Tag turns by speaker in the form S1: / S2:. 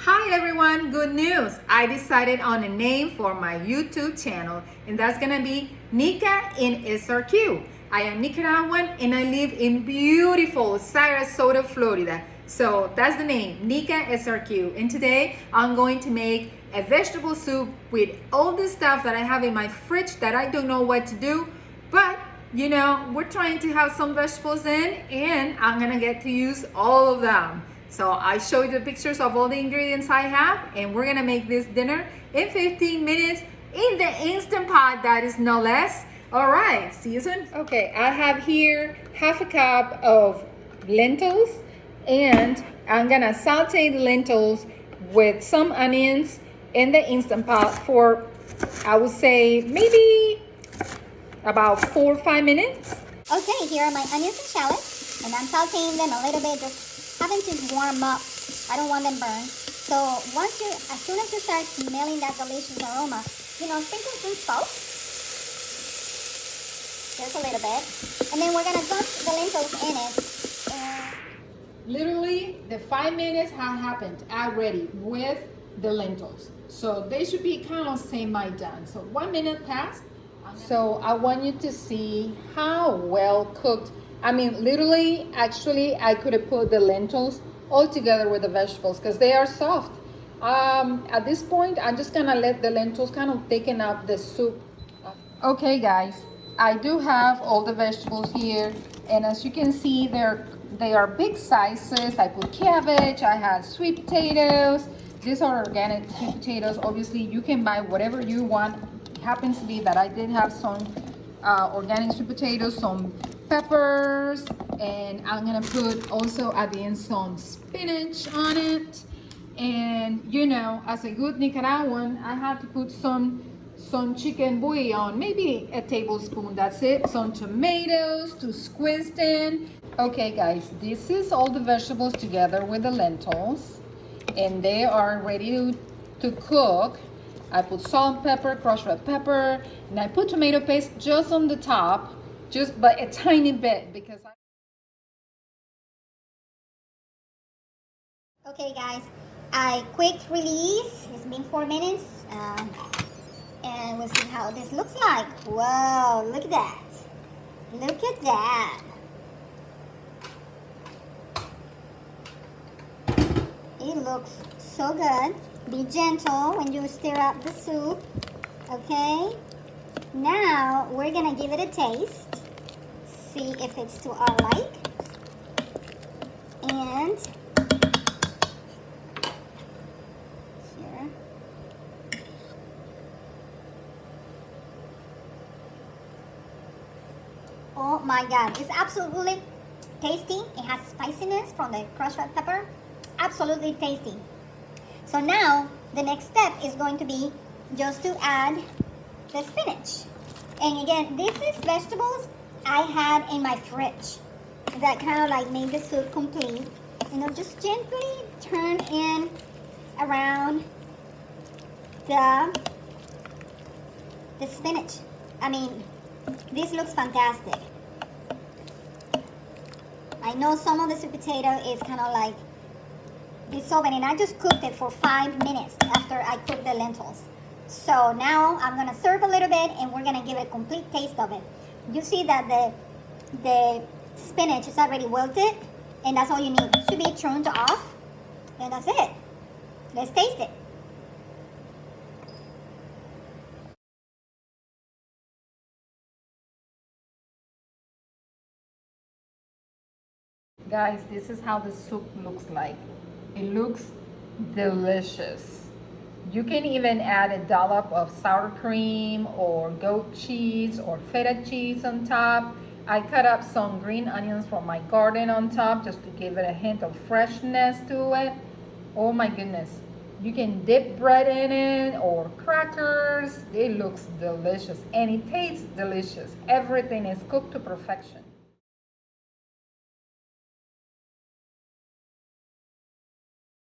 S1: Hi everyone, good news. I decided on a name for my YouTube channel, and that's gonna be Nika in SRQ. I am Nicaraguan and I live in beautiful Sarasota, Florida. So that's the name, Nika SRQ. And today I'm going to make a vegetable soup with all the stuff that I have in my fridge that I don't know what to do, but you know, we're trying to have some vegetables in and I'm gonna get to use all of them. So I show you the pictures of all the ingredients I have, and we're gonna make this dinner in 15 minutes in the Instant Pot, that is no less. All right, see you soon. Okay, I have here half a cup of lentils, and I'm gonna saute the lentils with some onions in the Instant Pot for, I would say, maybe about 4 or 5 minutes.
S2: Okay, here are my onions and shallots, and I'm sauteing them a little bit, just having to warm up. I don't want them burned. So as soon as you start smelling that delicious aroma, sprinkle some salt. Just a little bit. And then we're gonna dump the lentils in it.
S1: Literally, the 5 minutes have happened already with the lentils. So they should be kind of semi-done. So 1 minute passed. So I want you to see how well cooked. I mean, literally, actually, I could have put the lentils all together with the vegetables because they are soft. At this point, I'm just gonna let the lentils kind of thicken up the soup. Okay, guys, I do have all the vegetables here, and as you can see, they are big sizes. I put cabbage, I had sweet potatoes. These are organic sweet potatoes. Obviously, you can buy whatever you want. It happens to be that I did have some organic sweet potatoes, some peppers, and I'm gonna put also at the end some spinach on it. And as a good Nicaraguan, I have to put some chicken bouillon, maybe a tablespoon, that's it. Some tomatoes to squeeze in. Okay guys, this is all the vegetables together with the lentils, and they are ready to cook. I put salt, pepper, crushed red pepper, and I put tomato paste just on the top, just by a tiny bit, because
S2: Okay guys, I quick release. It's been 4 minutes. And we'll see how this looks like. Whoa, look at that. Look at that. It looks so good. Be gentle when you stir up the soup. Okay? Now, we're gonna give it a taste. See if it's to our like. And here. Oh my God, it's absolutely tasty. It has spiciness from the crushed red pepper. Absolutely tasty. So now, the next step is going to be just to add the spinach. And again, this is vegetables I had in my fridge that kind of like made the soup complete. Just gently turn in around the spinach. I mean, this looks fantastic. I know some of the sweet potato is kind of like dissolving, and I just cooked it for 5 minutes after I cooked the lentils. So now I'm gonna serve a little bit, and we're gonna give it a complete taste of it. You see that the spinach is already wilted, and that's all you need. It should be turned off, and that's it. Let's taste it.
S1: guys, this is how the soup looks like. It looks delicious. You can even add a dollop of sour cream or goat cheese or feta cheese on top. I cut up some green onions from my garden on top just to give it a hint of freshness to it. Oh my goodness. You can dip bread in it or crackers. It looks delicious and it tastes delicious. Everything is cooked to perfection.